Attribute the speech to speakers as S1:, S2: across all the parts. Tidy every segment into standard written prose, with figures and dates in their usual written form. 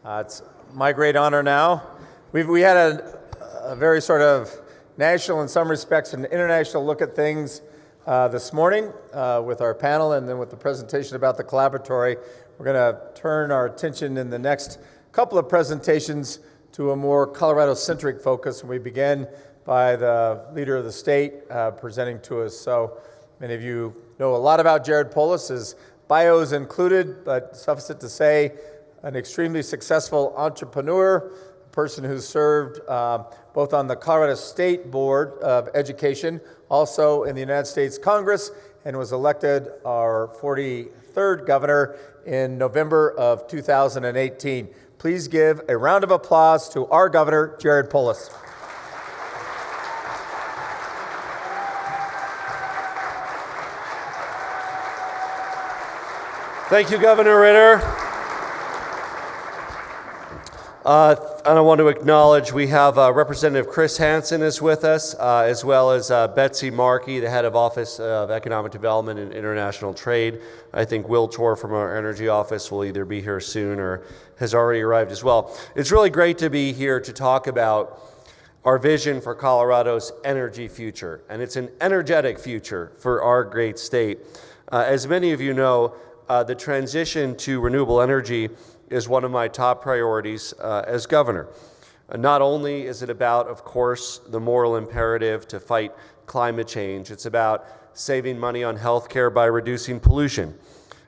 S1: It's my great honor now. We had a very sort of national, in some respects, an international look at things this morning with our panel and then with the presentation about the collaboratory. We're going to turn our attention in the next couple of presentations to a more Colorado-centric focus. And we begin by the leader of the state presenting to us. So many of you know a lot about Jared Polis. His bio is included, but suffice it to say, an extremely successful entrepreneur, a person who's served both on the Colorado State Board of Education, also in the United States Congress, and was elected our 43rd governor in November of 2018. Please give a round of applause to our governor, Jared Polis.
S2: Thank you, Governor Ritter. And I want to acknowledge we have Representative Chris Hansen is with us, as well as Betsy Markey, the head of Office of Economic Development and International Trade. I think Will Tor from our Energy Office will either be here soon or has already arrived as well. It's really great to be here to talk about our vision for Colorado's energy future, and it's an energetic future for our great state. As many of you know, the transition to renewable energy is one of my top priorities as governor. Not only is it about, of course, the moral imperative to fight climate change, it's about saving money on healthcare by reducing pollution.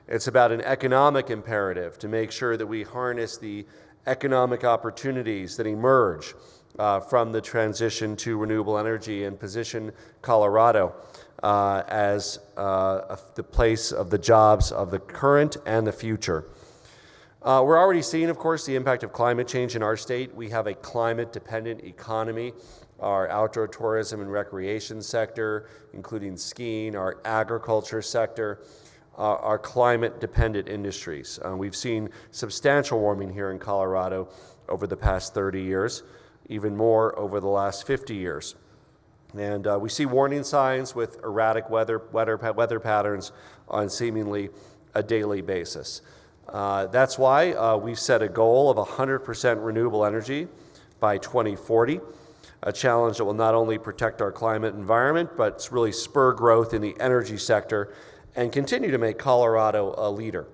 S2: It's about an economic imperative to make sure that we harness the economic opportunities that emerge from the transition to renewable energy and position Colorado as the place of the jobs of the current and the future. We're already seeing, of course, the impact of climate change in our state. We have a climate-dependent economy. Our outdoor tourism and recreation sector, including skiing, our agriculture sector, are climate-dependent industries. We've seen substantial warming here in Colorado over the past 30 years, even more over the last 50 years. And we see warning signs with erratic weather patterns on seemingly a daily basis. That's why we've set a goal of 100% renewable energy by 2040, a challenge that will not only protect our climate environment, but really spur growth in the energy sector and continue to make Colorado a leader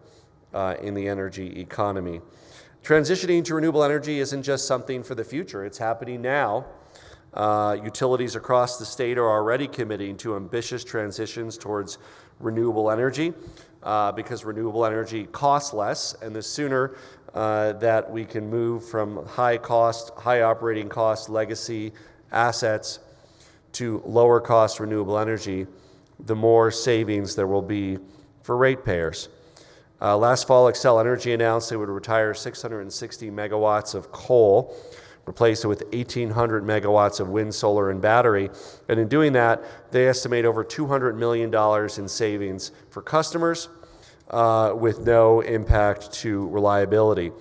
S2: in the energy economy. Transitioning to renewable energy isn't just something for the future, it's happening now. Utilities across the state are already committing to ambitious transitions towards renewable energy because renewable energy costs less, and the sooner that we can move from high operating cost legacy assets to lower cost renewable energy, the more savings there will be for ratepayers. Last fall, Xcel Energy announced they would retire 660 megawatts of coal, replace it with 1,800 megawatts of wind, solar, and battery. And in doing that, they estimate over $200 million in savings for customers with no impact to reliability.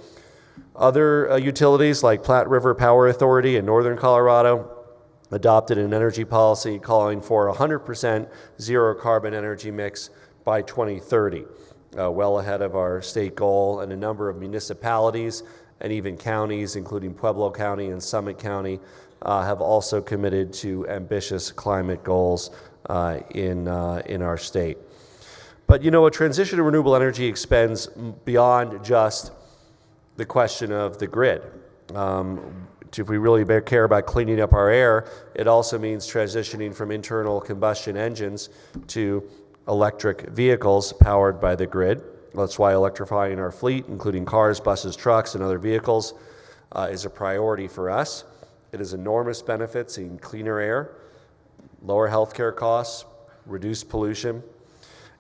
S2: Other utilities like Platte River Power Authority in northern Colorado adopted an energy policy calling for 100% zero carbon energy mix by 2030, well ahead of our state goal, and a number of municipalities and even counties, including Pueblo County and Summit County, have also committed to ambitious climate goals in our state. But you know, a transition to renewable energy extends beyond just the question of the grid. If we really care about cleaning up our air, it also means transitioning from internal combustion engines to electric vehicles powered by the grid. That's why electrifying our fleet, including cars, buses, trucks, and other vehicles, is a priority for us. It has enormous benefits in cleaner air, lower healthcare costs, reduced pollution,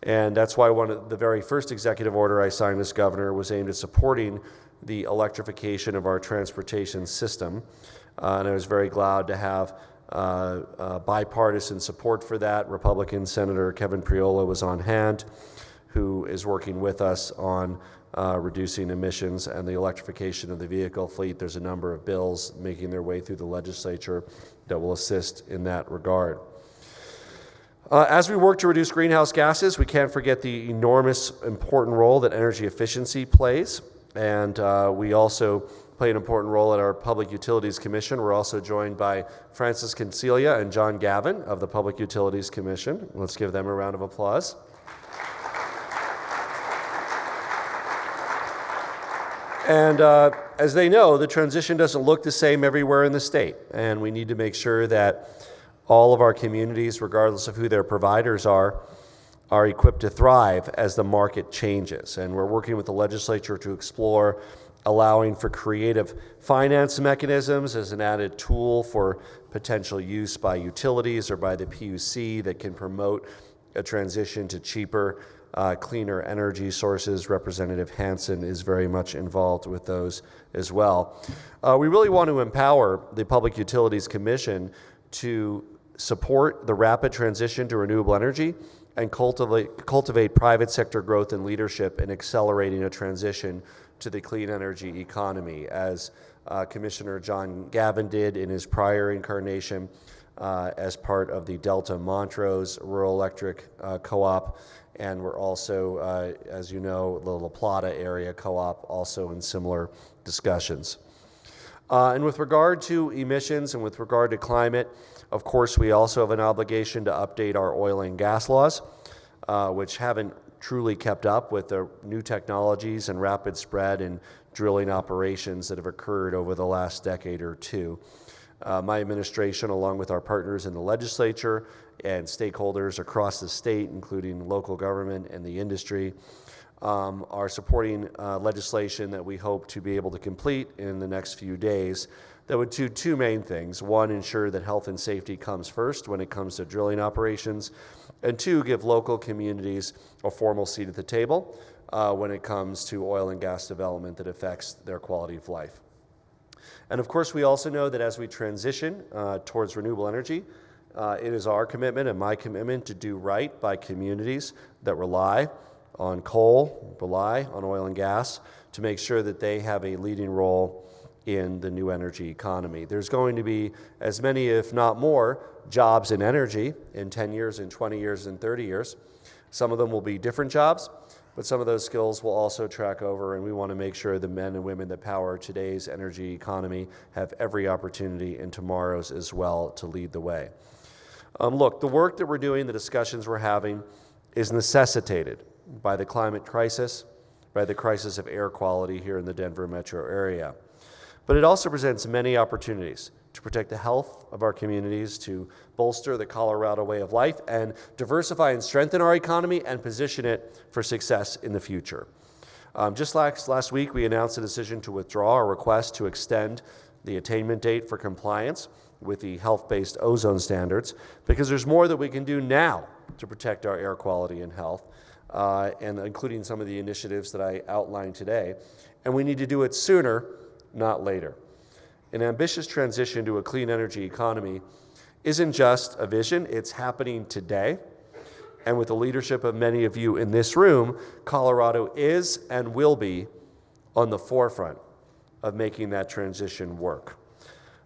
S2: and that's why one of the very first executive order I signed as governor was aimed at supporting the electrification of our transportation system. And I was very glad to have bipartisan support for that. Republican Senator Kevin Priola was on hand, who is working with us on reducing emissions and the electrification of the vehicle fleet. There's a number of bills making their way through the legislature that will assist in that regard. As we work to reduce greenhouse gases, we can't forget the enormous important role that energy efficiency plays. And we also play an important role at our Public Utilities Commission. We're also joined by Francis Concelia and John Gavin of the Public Utilities Commission. Let's give them a round of applause. And as they know, the transition doesn't look the same everywhere in the state, and we need to make sure that all of our communities, regardless of who their providers are equipped to thrive as the market changes. And we're working with the legislature to explore allowing for creative finance mechanisms as an added tool for potential use by utilities or by the PUC that can promote a transition to cheaper, cleaner energy sources. Representative Hansen is very much involved with those as well. We really want to empower the Public Utilities Commission to support the rapid transition to renewable energy and cultivate private sector growth and leadership in accelerating a transition to the clean energy economy, as Commissioner John Gavin did in his prior incarnation as part of the Delta Montrose Rural Electric Co-op, and we're also, as you know, the La Plata area co-op also in similar discussions. And with regard to emissions and with regard to climate, of course, we also have an obligation to update our oil and gas laws, which haven't truly kept up with the new technologies and rapid spread in drilling operations that have occurred over the last decade or two. My administration, along with our partners in the legislature and stakeholders across the state, including local government and the industry, are supporting legislation that we hope to be able to complete in the next few days that would do two main things. One, ensure that health and safety comes first when it comes to drilling operations, and two, give local communities a formal seat at the table when it comes to oil and gas development that affects their quality of life. And of course, we also know that as we transition towards renewable energy, it is our commitment and my commitment to do right by communities that rely on coal, rely on oil and gas, to make sure that they have a leading role in the new energy economy. There's going to be as many, if not more, jobs in energy in 10 years, in 20 years, in 30 years. Some of them will be different jobs, but some of those skills will also track over, and we want to make sure the men and women that power today's energy economy have every opportunity in tomorrow's as well to lead the way. Look, the work that we're doing, the discussions we're having, is necessitated by the climate crisis, by the crisis of air quality here in the Denver metro area. But it also presents many opportunities to protect the health of our communities, to bolster the Colorado way of life, and diversify and strengthen our economy and position it for success in the future. Just last week, we announced a decision to withdraw our request to extend the attainment date for compliance with the health-based ozone standards, because there's more that we can do now to protect our air quality and health, and including some of the initiatives that I outlined today. And we need to do it sooner, not later. An ambitious transition to a clean energy economy isn't just a vision, it's happening today. And with the leadership of many of you in this room, Colorado is and will be on the forefront of making that transition work.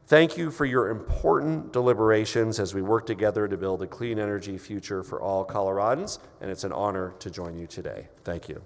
S2: Thank you for your important deliberations as we work together to build a clean energy future for all Coloradans, and it's an honor to join you today. Thank you.